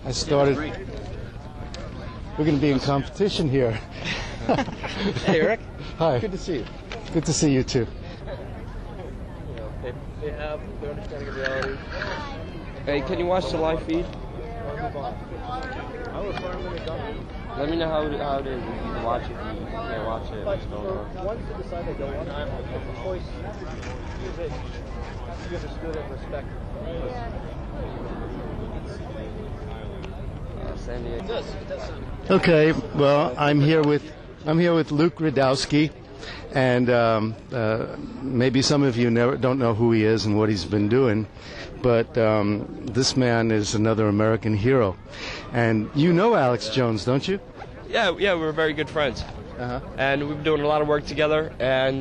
I started. We're going to be in competition here. Hey, Rick. Hi. Good to see you. Good to see you too. They have their understanding of reality. Hey, can you watch the live feed? Let me know how it is. If you can watch it, if you can't watch it, what's going on. Once you decide they don't want to, it's a choice. Use it. You understood and respect. San Diego. It does sound. Okay. Well, I'm here with Luke Rudowski, and maybe some of you don't know who he is and what he's been doing, but this man is another American hero. And you know Alex Jones, don't you? Yeah, we're very good friends. And we've been doing a lot of work together, and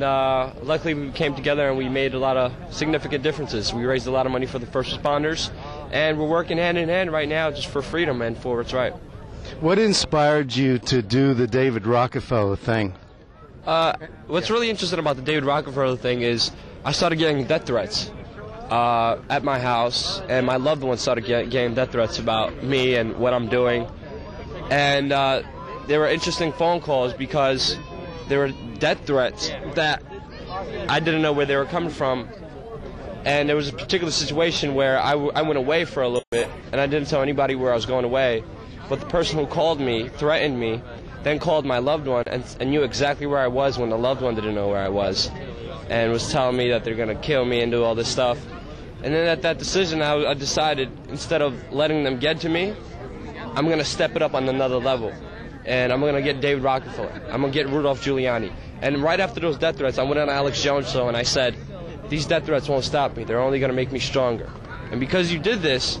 luckily we came together and we made a lot of significant differences. We raised a lot of money for the first responders, and we're working hand in hand right now just for freedom and for what's right. What inspired you to do the David Rockefeller thing? What's really interesting about the David Rockefeller thing is I started getting death threats at my house, and my loved ones started getting death threats about me and what I'm doing. And they were interesting phone calls because there were death threats that I didn't know where they were coming from. And there was a particular situation where I went away for a little bit, and I didn't tell anybody where I was going away. But the person who called me, threatened me, then called my loved one and knew exactly where I was when the loved one didn't know where I was, and was telling me that they're going to kill me and do all this stuff. And then at that decision, I decided, instead of letting them get to me, I'm going to step it up on another level. And I'm going to get David Rockefeller. I'm going to get Rudolph Giuliani. And right after those death threats, I went on Alex Jones' show and I said, these death threats won't stop me. They're only going to make me stronger. And because you did this,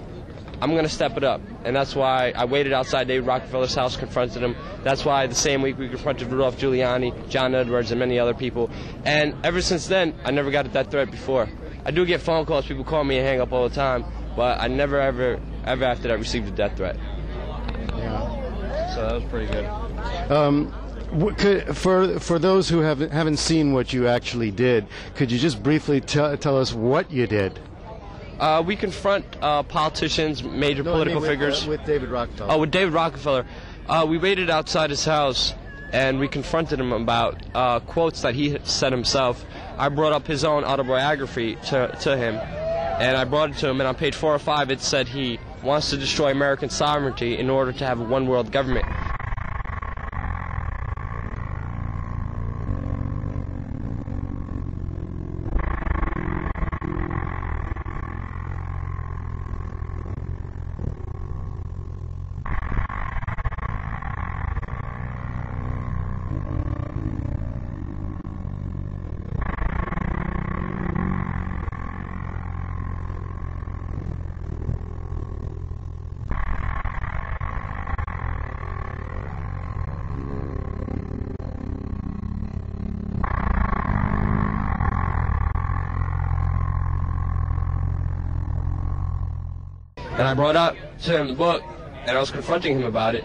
I'm going to step it up. And that's why I waited outside David Rockefeller's house, confronted him. That's why the same week we confronted Rudolph Giuliani, John Edwards, and many other people. And ever since then, I never got a death threat before. I do get phone calls. People call me and hang up all the time. But I never, ever after that received a death threat. Yeah. So that was pretty good. For those who haven't seen what you actually did, could you just briefly tell us what you did? We confront politicians, major political figures. With David Rockefeller. Oh, with David Rockefeller. We waited outside his house, and we confronted him about quotes that he said himself. I brought up his own autobiography to him, and I brought it to him, and on page 4 or 5 it said he wants to destroy American sovereignty in order to have a one-world government. And I brought up to him the book, and I was confronting him about it,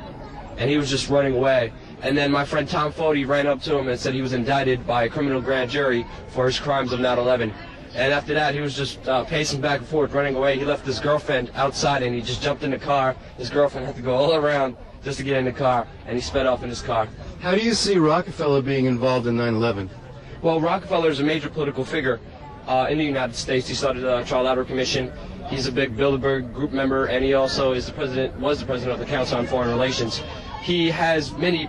and he was just running away. And then my friend Tom Foti ran up to him and said he was indicted by a criminal grand jury for his crimes of 9/11. And after that, he was just pacing back and forth, running away. He left his girlfriend outside, and he just jumped in the car. His girlfriend had to go all around just to get in the car, and he sped off in his car. How do you see Rockefeller being involved in 9/11? Well, Rockefeller is a major political figure in the United States. He started the Trilateral Commission. He's a big Bilderberg Group member, and he also is was the president of the Council on Foreign Relations. He has major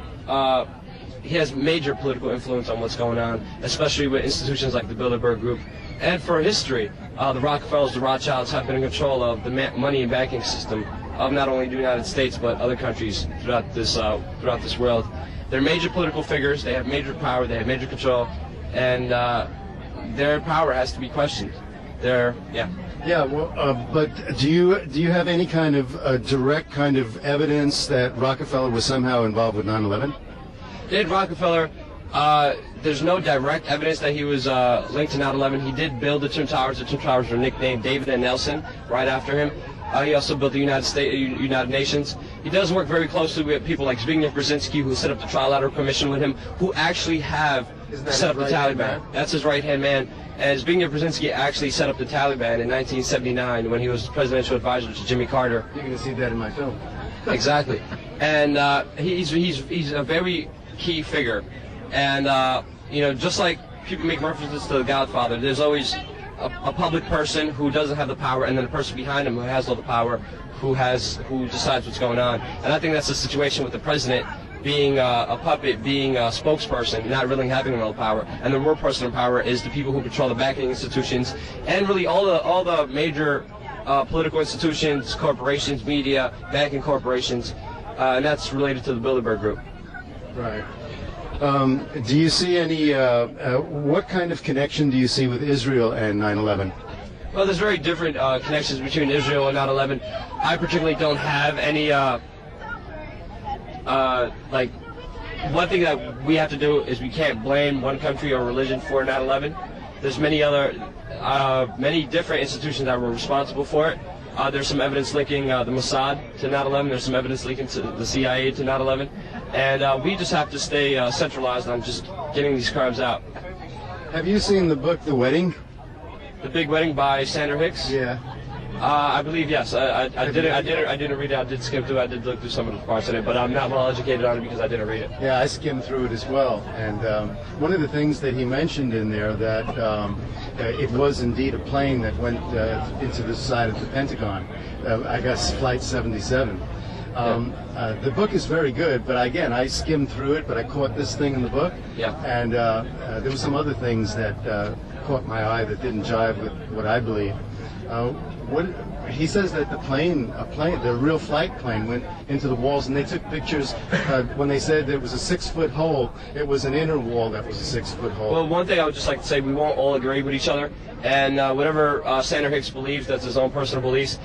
political influence on what's going on, especially with institutions like the Bilderberg Group. And for history, the Rockefellers, the Rothschilds have been in control of the money and banking system of not only the United States but other countries throughout this world. They're major political figures. They have major power. They have major control, and their power has to be questioned. Yeah, well, but do you have any kind of direct kind of evidence that Rockefeller was somehow involved with 9/11? David Rockefeller, there's no direct evidence that he was linked to 9/11. He did build the Twin Towers. The Twin Towers were nicknamed David and Nelson right after him. He also built the United Nations. He does work very closely with people like Zbigniew Brzezinski, who set up the Trilateral Commission with him, who actually have set up the Taliban. That's his right-hand man. And Zbigniew Brzezinski actually set up the Taliban in 1979 when he was presidential advisor to Jimmy Carter. You're going to see that in my film. Exactly. And he's a very key figure. And, just like people make references to The Godfather, there's always a public person who doesn't have the power, and then a person behind him who has all the power, who decides what's going on. And I think that's the situation with the president being a puppet, being a spokesperson, not really having all the power. And the real person in power is the people who control the banking institutions and really all the major political institutions, corporations, media, banking corporations, and that's related to the Bilderberg Group. Right. Do you see any, what kind of connection do you see with Israel and 9/11? Well, there's very different connections between Israel and 9/11. I particularly don't have any, one thing that we have to do is we can't blame one country or religion for 9/11. There's many different institutions that were responsible for it. There's some evidence linking the Mossad to 9/11. There's some evidence linking to the CIA to 9/11. And we just have to stay centralized on just getting these crimes out. Have you seen the book, The Wedding? The Big Wedding by Sandra Hicks? Yeah. I believe yes. I didn't read it. I did skim through it. I did look through some of the parts in it, but I'm not well educated on it because I didn't read it. Yeah, I skimmed through it as well. And one of the things that he mentioned in there that it was indeed a plane that went into the side of the Pentagon. I guess Flight 77. The book is very good, but again, I skimmed through it, but I caught this thing in the book. Yeah. And there were some other things that caught my eye that didn't jive with what I believe. What he says that the real flight plane went into the walls, and they took pictures when they said there was a 6-foot hole. It was an inner wall that was a 6-foot hole. Well, one thing I would just like to say, we won't all agree with each other, and whatever Sandra Hicks believes, that's his own personal beliefs.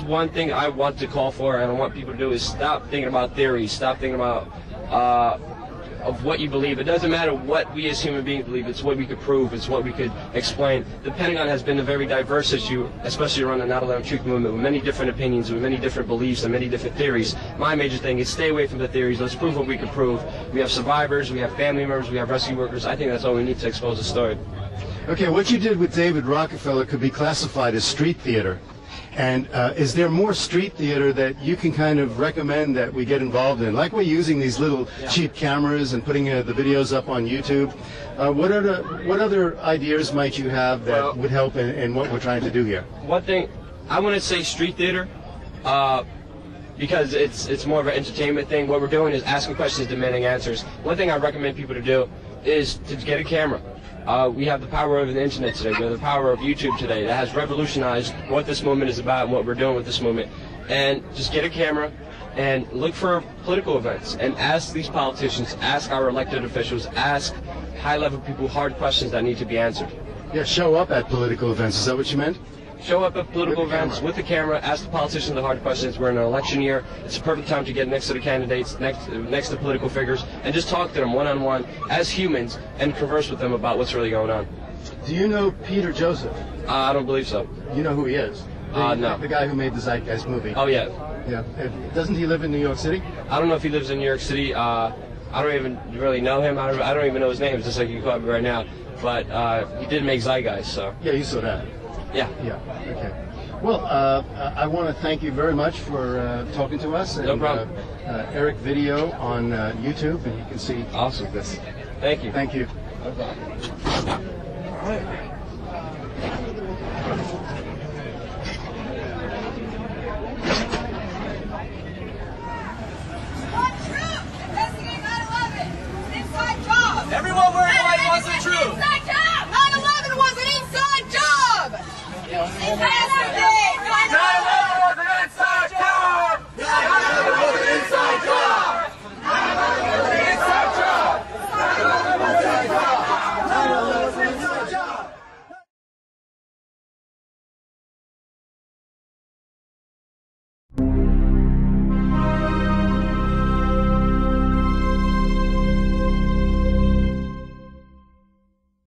One thing I want to call for, and I want people to do, is stop thinking about theories, stop thinking about of what you believe. It doesn't matter what we as human beings believe. It's what we could prove. It's what we could explain. The Pentagon has been a very diverse issue, especially around the 9/11 truth movement, with many different opinions, with many different beliefs, and many different theories. My major thing is stay away from the theories. Let's prove what we can prove. We have survivors. We have family members. We have rescue workers. I think that's all we need to expose the story. Okay, what you did with David Rockefeller could be classified as street theater. And is there more street theater that you can kind of recommend that we get involved in? Like we're using these little cheap cameras and putting the videos up on YouTube. What other ideas might you have that would help in what we're trying to do here? One thing, I want to say street theater because it's more of an entertainment thing. What we're doing is asking questions, demanding answers. One thing I recommend people to do is to get a camera. We have the power of the internet today. We have the power of YouTube today that has revolutionized what this movement is about and what we're doing with this movement. And just get a camera and look for political events and ask these politicians, ask our elected officials, ask high-level people hard questions that need to be answered. Yeah, show up at political events. Is that what you meant? Show up at political events with the camera, ask the politicians the hard questions. We're in an election year. It's a perfect time to get next to the candidates, next to political figures, and just talk to them one-on-one as humans and converse with them about what's really going on. Do you know Peter Joseph? I don't believe so. You know who he is? No. The guy who made the Zeitgeist movie. Oh, yeah. Yeah. Doesn't he live in New York City? I don't know if he lives in New York City. I don't even really know him. I don't even know his name, just like you caught me right now. But he did make Zeitgeist, so. Yeah, you saw that. Yeah. Yeah, okay. Well, I want to thank you very much for talking to us. And, no problem. Eric Video on YouTube, and you can see awesome this. Thank you. Thank you. No problem.